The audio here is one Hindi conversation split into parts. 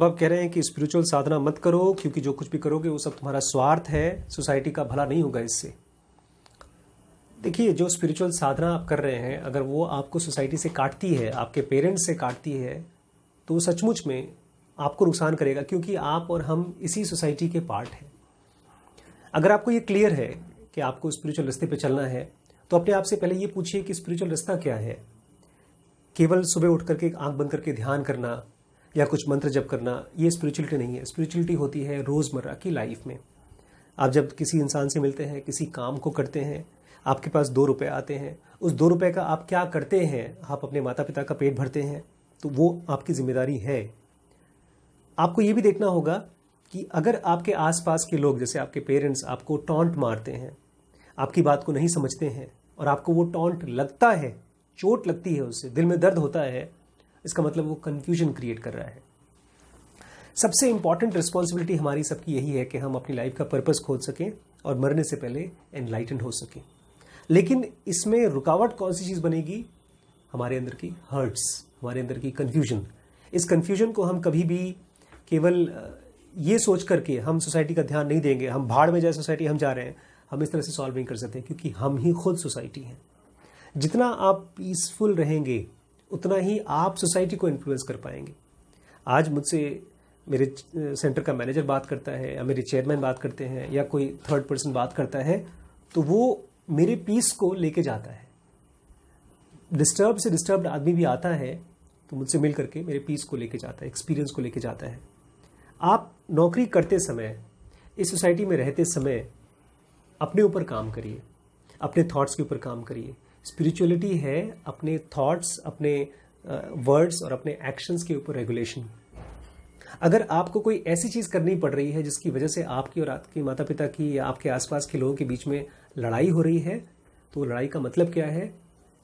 अब आप कह रहे हैं कि स्पिरिचुअल साधना मत करो, क्योंकि जो कुछ भी करोगे वो सब तुम्हारा स्वार्थ है, सोसाइटी का भला नहीं होगा इससे। देखिए, जो स्पिरिचुअल साधना आप कर रहे हैं, अगर वो आपको सोसाइटी से काटती है, आपके पेरेंट्स से काटती है, तो वो सचमुच में आपको नुकसान करेगा, क्योंकि आप और हम इसी सोसाइटी के पार्ट हैं। अगर आपको ये क्लियर है कि आपको स्पिरिचुअल रास्ते पे चलना है, तो अपने आप से पहले ये पूछिए कि स्पिरिचुअल रास्ता क्या है। केवल सुबह उठ करके आंख बंद करके ध्यान करना या कुछ मंत्र जप करना, ये स्पिरिचुअलिटी नहीं है। स्पिरिचुअलिटी होती है रोज़मर्रा की लाइफ में। आप जब किसी इंसान से मिलते हैं, किसी काम को करते हैं, आपके पास 2 रुपए आते हैं, उस 2 रुपए का आप क्या करते हैं? आप अपने माता पिता का पेट भरते हैं, तो वो आपकी जिम्मेदारी है। आपको ये भी देखना होगा कि अगर आपके आसपास के लोग, जैसे आपके पेरेंट्स, आपको टॉन्ट मारते हैं, आपकी बात को नहीं समझते हैं, और आपको वो टॉन्ट लगता है, चोट लगती है, उससे दिल में दर्द होता है, इसका मतलब वो कंफ्यूजन क्रिएट कर रहा है। सबसे इंपॉर्टेंट रिस्पॉन्सिबिलिटी हमारी सबकी यही है कि हम अपनी लाइफ का पर्पस खोज सकें और मरने से पहले एनलाइटेंड हो सकें। लेकिन इसमें रुकावट कौन सी चीज़ बनेगी? हमारे अंदर की हर्ट्स, हमारे अंदर की कन्फ्यूजन। इस कन्फ्यूजन को हम कभी भी केवल ये सोच करके हम सोसाइटी का ध्यान नहीं देंगे, हम भाड़ में जाए सोसाइटी, हम जा रहे हैं, हम इस तरह से सॉल्व नहीं कर सकते, क्योंकि हम ही खुद सोसाइटी हैं। जितना आप पीसफुल रहेंगे, उतना ही आप सोसाइटी को इन्फ्लुएंस कर पाएंगे। आज मुझसे मेरे सेंटर का मैनेजर बात करता है, या मेरे चेयरमैन बात करते हैं, या कोई थर्ड पर्सन बात करता है, तो वो मेरे पीस को लेके जाता है। डिस्टर्ब से डिस्टर्ब्ड आदमी भी आता है तो मुझसे मिल करके मेरे पीस को लेके जाता है, एक्सपीरियंस को लेके जाता है। आप नौकरी करते समय, इस सोसाइटी में रहते समय, अपने ऊपर काम करिए, अपने थॉट्स के ऊपर काम करिए। स्पिरिचुअलिटी है अपने थॉट्स, अपने वर्ड्स और अपने एक्शंस के ऊपर रेगुलेशन। अगर आपको कोई ऐसी चीज़ करनी पड़ रही है जिसकी वजह से आपकी और आपके माता पिता की या आपके आसपास के लोगों के बीच में लड़ाई हो रही है, तो लड़ाई का मतलब क्या है?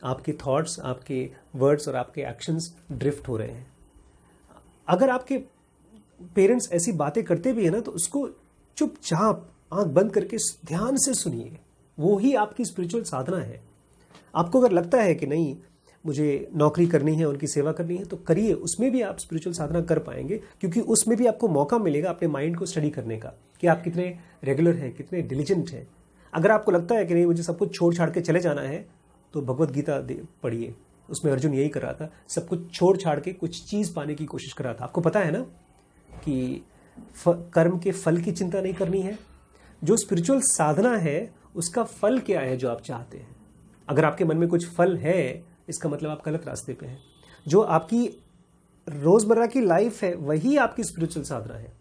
आपके थॉट्स, आपके वर्ड्स और आपके एक्शंस ड्रिफ्ट हो रहे हैं। अगर आपके पेरेंट्स ऐसी बातें करते भी है ना, तो उसको चुपचाप आंख बंद करके ध्यान से सुनिए। वो ही आपकी स्पिरिचुअल साधना है। आपको अगर लगता है कि नहीं, मुझे नौकरी करनी है, उनकी सेवा करनी है, तो करिए। उसमें भी आप स्पिरिचुअल साधना कर पाएंगे, क्योंकि उसमें भी आपको मौका मिलेगा अपने माइंड को स्टडी करने का कि आप कितने रेगुलर हैं, कितने डिलीजेंट हैं। अगर आपको लगता है कि नहीं, मुझे सब कुछ छोड़ छाड़ के चले जाना है, तो भगवत गीता पढ़िए। उसमें अर्जुन यही कर रहा था, सब कुछ छोड़ छाड़ के कुछ चीज़ पाने की कोशिश कर रहा था। आपको पता है ना कि कर्म के फल की चिंता नहीं करनी है। जो स्पिरिचुअल साधना है, उसका फल क्या है जो आप चाहते हैं? अगर आपके मन में कुछ फल है, इसका मतलब आप गलत रास्ते पे हैं। जो आपकी रोज़मर्रा की लाइफ है, वही आपकी स्पिरिचुअल साधना है।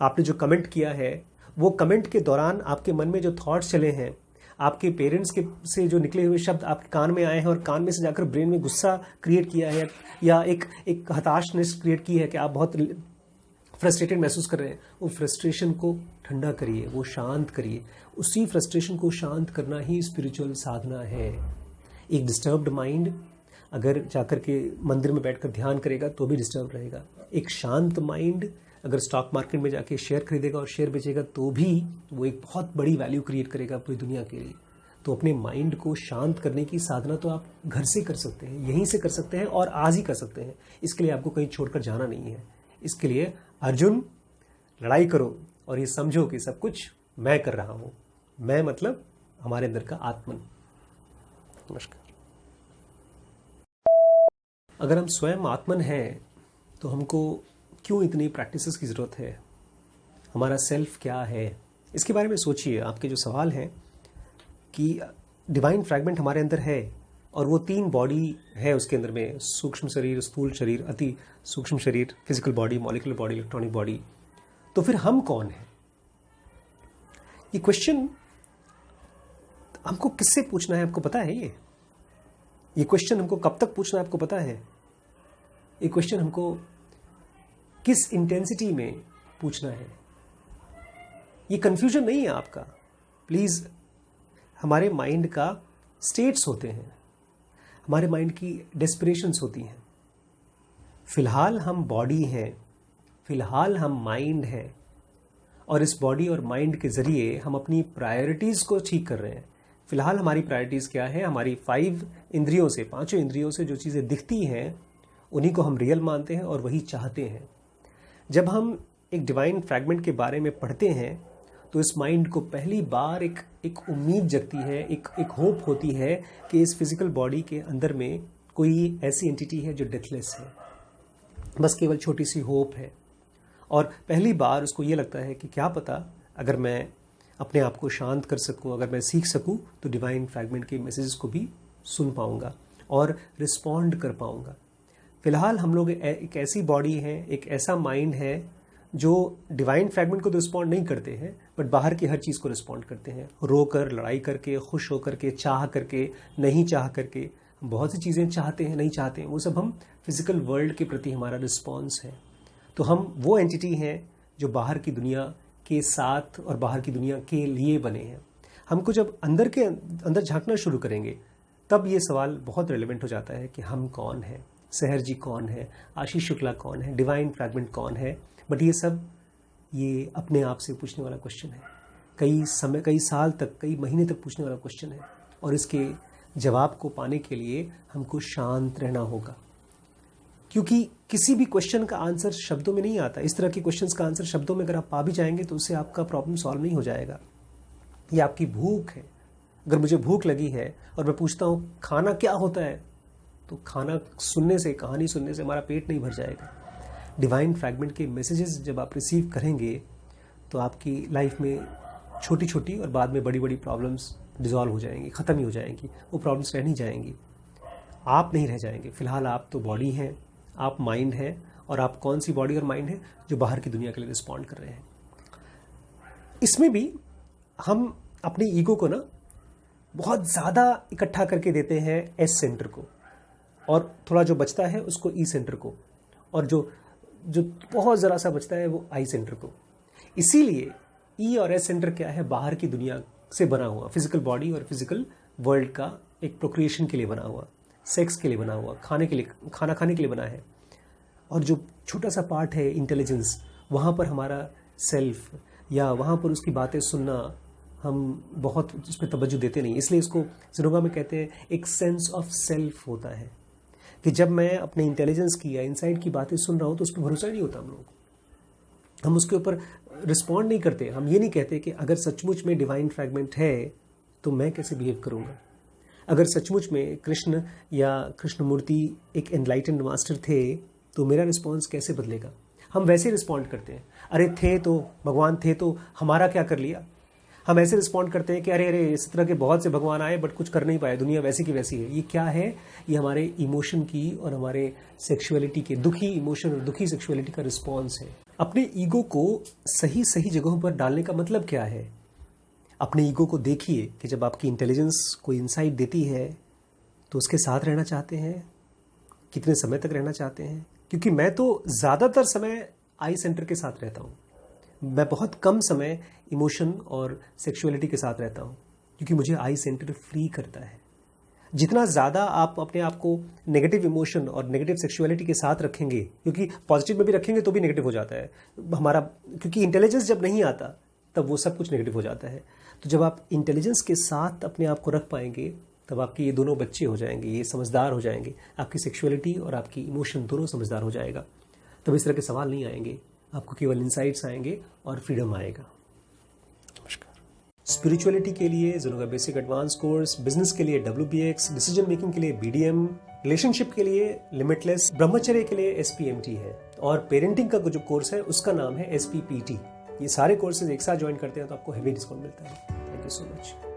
आपने जो कमेंट किया है, वो कमेंट के दौरान आपके मन में जो थॉट्स चले हैं, आपके पेरेंट्स के से जो निकले हुए शब्द आपके कान में आए हैं, और कान में से जाकर ब्रेन में गुस्सा क्रिएट किया है, या एक हताशनेस क्रिएट की है कि आप बहुत फ्रस्ट्रेटेड महसूस कर रहे हैं, वो फ्रस्ट्रेशन को ठंडा करिए, वो शांत करिए। उसी फ्रस्ट्रेशन को शांत करना ही स्पिरिचुअल साधना है। एक डिस्टर्ब्ड माइंड अगर जाकर के मंदिर में बैठकर ध्यान करेगा तो भी डिस्टर्ब रहेगा। एक शांत माइंड अगर स्टॉक मार्केट में जाके शेयर खरीदेगा और शेयर बेचेगा तो भी वो एक बहुत बड़ी वैल्यू क्रिएट करेगा पूरी दुनिया के लिए। तो अपने माइंड को शांत करने की साधना तो आप घर से कर सकते हैं, यहीं से कर सकते हैं, और आज ही कर सकते हैं। इसके लिए आपको कहीं छोड़कर जाना नहीं है। इसके लिए अर्जुन, लड़ाई करो और ये समझो कि सब कुछ मैं कर रहा हूं। मैं मतलब हमारे अंदर का आत्मन। नमस्कार। अगर हम स्वयं आत्मन हैं तो हमको क्यों इतनी प्रैक्टिसेस की ज़रूरत है? हमारा सेल्फ क्या है? इसके बारे में सोचिए। आपके जो सवाल हैं कि डिवाइन फ्रैगमेंट हमारे अंदर है, और वो 3 बॉडी है उसके अंदर में, सूक्ष्म शरीर, स्थूल शरीर, अति सूक्ष्म शरीर, physical body, molecular body, electronic body. तो फिर हम कौन हैं? ये क्वेश्चन हमको किससे पूछना है, आपको पता है? ये क्वेश्चन हमको कब तक पूछना है, आपको पता है? ये क्वेश्चन हमको किस इंटेंसिटी में पूछना है? ये कंफ्यूजन नहीं है आपका। प्लीज, हमारे माइंड का स्टेट्स होते हैं, हमारे माइंड की डेस्पिरेशंस होती हैं। फिलहाल हम बॉडी हैं, फिलहाल हम माइंड हैं, और इस बॉडी और माइंड के जरिए हम अपनी प्रायोरिटीज को ठीक कर रहे हैं। फिलहाल हमारी प्रायोरिटीज क्या है? हमारी 5 इंद्रियों से, 5 इंद्रियों से जो चीज़ें दिखती हैं, उन्हीं को हम रियल मानते हैं और वही चाहते हैं। जब हम एक डिवाइन फ्रैगमेंट के बारे में पढ़ते हैं तो इस माइंड को पहली बार एक उम्मीद जगती है, एक होप होती है कि इस फिजिकल बॉडी के अंदर में कोई ऐसी एंटिटी है जो डेथलेस है। बस केवल छोटी सी होप है। और पहली बार उसको ये लगता है कि क्या पता अगर मैं अपने आप को शांत कर सकूं, अगर मैं सीख सकूं तो डिवाइन फ्रैगमेंट के मैसेजेस को भी सुन पाऊंगा और रिस्पॉन्ड कर पाऊंगा। फिलहाल हम लोग एक ऐसी बॉडी है, एक ऐसा माइंड है जो डिवाइन फ्रैगमेंट को तो रिस्पॉन्ड नहीं करते हैं, बट बाहर की हर चीज़ को रिस्पॉन्ड करते हैं। रोकर, लड़ाई करके, खुश होकर के, चाह करके, नहीं चाह करके, बहुत सी चीज़ें चाहते हैं, नहीं चाहते हैं, वो सब हम फिजिकल वर्ल्ड के प्रति हमारा रिस्पॉन्स है। तो हम वो एंटिटी हैं जो बाहर की दुनिया के साथ और बाहर की दुनिया के लिए बने हैं। हमको जब अंदर झांकना शुरू करेंगे तब ये सवाल बहुत रेलेवेंट हो जाता है कि हम कौन हैं, सहर जी कौन है, आशीष शुक्ला कौन है, डिवाइन फ्रैगमेंट कौन है। बट ये सब ये अपने आप से पूछने वाला क्वेश्चन है, कई साल तक, कई महीने तक पूछने वाला क्वेश्चन है। और इसके जवाब को पाने के लिए हमको शांत रहना होगा, क्योंकि किसी भी क्वेश्चन का आंसर शब्दों में नहीं आता। इस तरह के क्वेश्चंस का आंसर शब्दों में अगर आप पा भी जाएंगे तो उससे आपका प्रॉब्लम सॉल्व नहीं हो जाएगा। ये आपकी भूख है। अगर मुझे भूख लगी है और मैं पूछता हूँ खाना क्या होता है, तो खाना सुनने से, कहानी सुनने से हमारा पेट नहीं भर जाएगा। डिवाइन फ्रैगमेंट के मैसेजेस जब आप रिसीव करेंगे तो आपकी लाइफ में छोटी छोटी और बाद में बड़ी बड़ी प्रॉब्लम्स डिसॉल्व हो जाएंगी, ख़त्म ही हो जाएंगी। वो प्रॉब्लम्स रह नहीं जाएंगी, आप नहीं रह जाएंगे। फिलहाल आप तो बॉडी हैं, आप माइंड है, और आप कौन सी बॉडी और माइंड है जो बाहर की दुनिया के लिए रिस्पॉन्ड कर रहे हैं। इसमें भी हम अपने ईगो को ना बहुत ज़्यादा इकट्ठा करके देते हैं एस सेंटर को, और थोड़ा जो बचता है उसको ई सेंटर को, और जो बहुत ज़रा सा बचता है वो आई सेंटर को। इसीलिए ई और एस सेंटर क्या है, बाहर की दुनिया से बना हुआ, फिजिकल बॉडी और फिजिकल वर्ल्ड का एक प्रोक्रिएशन के लिए बना हुआ, सेक्स के लिए बना हुआ, खाने के लिए, खाना खाने के लिए बना है। और जो छोटा सा पार्ट है इंटेलिजेंस, वहाँ पर हमारा सेल्फ या वहाँ पर उसकी बातें सुनना हम बहुत उस पर तवज्जो देते नहीं। इसलिए इसको ज़ेनोबा में कहते हैं एक सेंस ऑफ सेल्फ होता है, कि जब मैं अपने इंटेलिजेंस की या इनसाइड की बातें सुन रहा हूँ तो उस पर भरोसा ही नहीं होता हम लोगों को, हम उसके ऊपर रिस्पॉन्ड नहीं करते। हम ये नहीं कहते कि अगर सचमुच में डिवाइन फ्रैगमेंट है तो मैं कैसे बिहेव करूँगा, अगर सचमुच में कृष्ण या कृष्णमूर्ति एक एनलाइटेंड मास्टर थे तो मेरा रिस्पॉन्स कैसे बदलेगा। हम वैसे रिस्पॉन्ड करते हैं, अरे थे तो भगवान थे तो हमारा क्या कर लिया। हम ऐसे रिस्पॉन्ड करते हैं कि अरे इस तरह के बहुत से भगवान आए बट कुछ कर नहीं पाए, दुनिया वैसी की वैसी है। ये क्या है, ये हमारे इमोशन की और हमारे सेक्सुअलिटी के, दुखी इमोशन और दुखी सेक्सुअलिटी का रिस्पॉन्स है। अपने ईगो को सही सही जगहों पर डालने का मतलब क्या है। अपने ईगो को देखिए कि जब आपकी इंटेलिजेंस कोई इंसाइट देती है तो उसके साथ रहना चाहते हैं, कितने समय तक रहना चाहते हैं। क्योंकि मैं तो ज़्यादातर समय आई सेंटर के साथ रहता हूँ, मैं बहुत कम समय इमोशन और सेक्सुअलिटी के साथ रहता हूँ, क्योंकि मुझे आई सेंटर फ्री करता है। जितना ज़्यादा आप अपने आप को नेगेटिव इमोशन और नेगेटिव सेक्सुअलिटी के साथ रखेंगे, क्योंकि पॉजिटिव में भी रखेंगे तो भी नेगेटिव हो जाता है हमारा, क्योंकि इंटेलिजेंस जब नहीं आता तब वो सब कुछ नेगेटिव हो जाता है। तो जब आप इंटेलिजेंस के साथ अपने आप को रख पाएंगे तब आपके ये दोनों बच्चे हो जाएंगे, ये समझदार हो जाएंगे, आपकी सेक्सुअलिटी और आपकी इमोशन दोनों समझदार हो जाएगा। तब इस तरह के सवाल नहीं आएंगे, आपको केवल इंसाइट्स आएंगे और फ्रीडम आएगा। नमस्कार। स्पिरिचुअलिटी के लिए ज़ेनोबा बेसिक एडवांस कोर्स, बिजनेस के लिए WBX, डिसीजन मेकिंग के लिए BDM, रिलेशनशिप के लिए लिमिटलेस, ब्रह्मचर्य के लिए SPMT है, और पेरेंटिंग का जो कोर्स है उसका नाम है SPPT। ये सारे कोर्सेज एक साथ ज्वाइन करते हैं तो आपको हेवी डिस्काउंट मिलता है। Thank you so much.